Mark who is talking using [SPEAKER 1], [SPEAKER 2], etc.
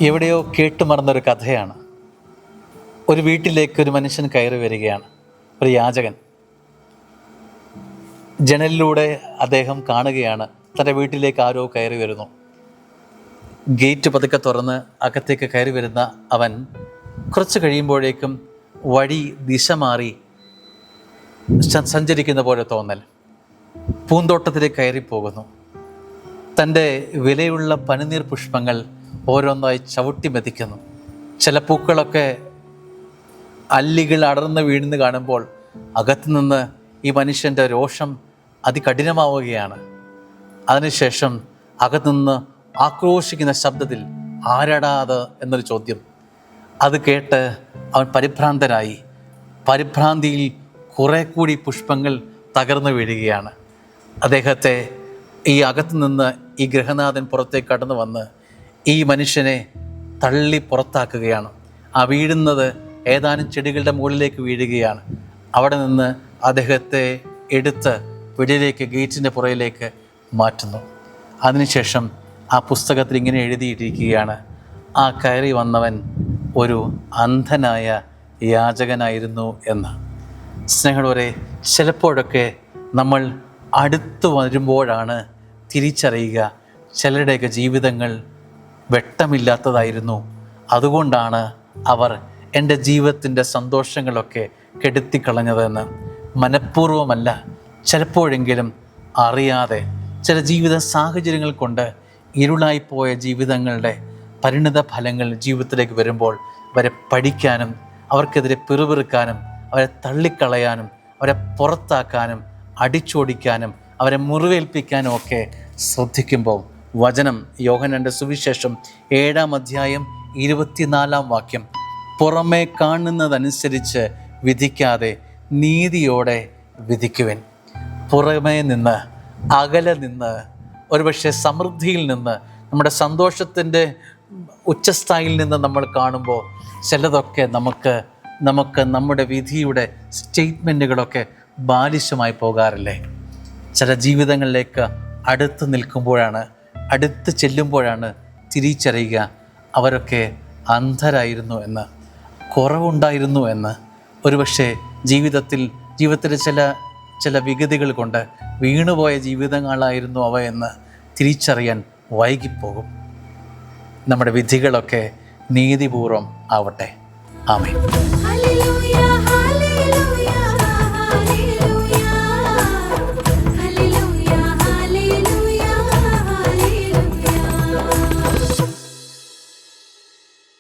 [SPEAKER 1] എവിടെയോ കേട്ടുമറന്നൊരു കഥയാണ്. ഒരു വീട്ടിലേക്ക് ഒരു മനുഷ്യൻ കയറി വരികയാണ്, ഒരു യാചകൻ. ജനലിലൂടെ അദ്ദേഹം കാണുകയാണ് തൻ്റെ വീട്ടിലേക്ക് ആരോ കയറി വരുന്നു. ഗേറ്റ് പതുക്കെ തുറന്ന് അകത്തേക്ക് കയറി വരുന്ന അവൻ കുറച്ച് കഴിയുമ്പോഴേക്കും വഴി ദിശ മാറി സഞ്ചരിക്കുന്ന പോലെ തോന്നൽ. പൂന്തോട്ടത്തിലേക്ക് കയറിപ്പോകുന്നു. തൻ്റെ വിലയുള്ള പനിനീർ പുഷ്പങ്ങൾ ഓരോന്നായി ചവിട്ടി മെതിക്കുന്നു. ചില പൂക്കളൊക്കെ അല്ലികൾ അടർന്ന് വീഴുന്നു കാണുമ്പോൾ അകത്തുനിന്ന് ഈ മനുഷ്യൻ്റെ രോഷം അതികഠിനമാവുകയാണ്. അതിനുശേഷം അകത്തുനിന്ന് ആക്രോശിക്കുന്ന ശബ്ദത്തിൽ ആരടാ അത് എന്നൊരു ചോദ്യം. അത് കേട്ട് അവൻ പരിഭ്രാന്തനായി. പരിഭ്രാന്തിയിൽ കുറെ കൂടി പുഷ്പങ്ങൾ തകർന്നു വീഴുകയാണ്. അദ്ദേഹത്തെ ഈ അകത്തുനിന്ന് ഈ ഗൃഹനാഥൻ പുറത്തേക്ക് കടന്നു വന്ന് ഈ മനുഷ്യനെ തള്ളി പുറത്താക്കുകയാണ്. ആ വീഴുന്നത് ഏതാനും ചെടികളുടെ മുകളിലേക്ക് വീഴുകയാണ്. അവിടെ നിന്ന് അദ്ദേഹത്തെ എടുത്ത് വെളിയിലേക്ക് ഗേറ്റിൻ്റെ പുറയിലേക്ക് മാറ്റുന്നു. അതിനുശേഷം ആ പുസ്തകത്തിൽ ഇങ്ങനെ എഴുതിയിട്ടിരിക്കുകയാണ്: ആ കയറി വന്നവൻ ഒരു അന്ധനായ യാചകനായിരുന്നു എന്ന്. സ്നേഹമുള്ളവരെ, ചിലപ്പോഴൊക്കെ നമ്മൾ അടുത്ത് വരുമ്പോഴാണ് തിരിച്ചറിയുക ചിലരുടെയൊക്കെ ജീവിതങ്ങൾ വെട്ടമില്ലാത്തതായിരുന്നു. അതുകൊണ്ടാണ് അവർ എൻ്റെ ജീവിതത്തിൻ്റെ സന്തോഷങ്ങളൊക്കെ കെടുത്തിക്കളഞ്ഞതെന്ന്. മനഃപൂർവ്വമല്ല, ചിലപ്പോഴെങ്കിലും അറിയാതെ ചില ജീവിത സാഹചര്യങ്ങൾ കൊണ്ട് ഇരുളായിപ്പോയ ജീവിതങ്ങളുടെ പരിണിത ഫലങ്ങൾ ജീവിതത്തിലേക്ക് വരുമ്പോൾ അവരെ പഠിക്കാനും അവർക്കെതിരെ പിറുപിറുക്കാനും അവരെ തള്ളിക്കളയാനും അവരെ പുറത്താക്കാനും അടിച്ചോടിക്കാനും അവരെ മുറിവേൽപ്പിക്കാനും ഒക്കെ ശ്രദ്ധിക്കുമ്പോൾ വചനം, യോഹന്നാന്റെ സുവിശേഷം 7-ാം അധ്യായം 24-ാം വാക്യം: പുറമേ കാണുന്നതനുസരിച്ച് വിധിക്കാതെ നീതിയോടെ വിധിക്കുവിൻ. പുറമേ നിന്ന്, അകലെ നിന്ന്, ഒരുപക്ഷെ സമൃദ്ധിയിൽ നിന്ന്, നമ്മുടെ സന്തോഷത്തിൻ്റെ ഉച്ചസ്ഥായിൽ നിന്ന് നമ്മൾ കാണുമ്പോൾ ചിലതൊക്കെ നമുക്ക് നമ്മുടെ വിധിയുടെ സ്റ്റേറ്റ്മെൻറ്റുകളൊക്കെ ബാലിശമായി പോകാറില്ലേ? ചില ജീവിതങ്ങളിലേക്ക് അടുത്ത് നിൽക്കുമ്പോഴാണ്, അടുത്ത് ചെല്ലുമ്പോഴാണ് തിരിച്ചറിയുക അവരൊക്കെ അന്ധരായിരുന്നു എന്ന്, കുറവുണ്ടായിരുന്നു എന്ന്. ഒരുപക്ഷെ ജീവിതത്തിലെ ചില വിഗതികൾ കൊണ്ട് വീണുപോയ ജീവിതങ്ങളായിരുന്നു അവ എന്ന് തിരിച്ചറിയാൻ വൈകിപ്പോകും. നമ്മുടെ വിധികളൊക്കെ നീതിപൂർവം ആവട്ടെ. ആമേൻ.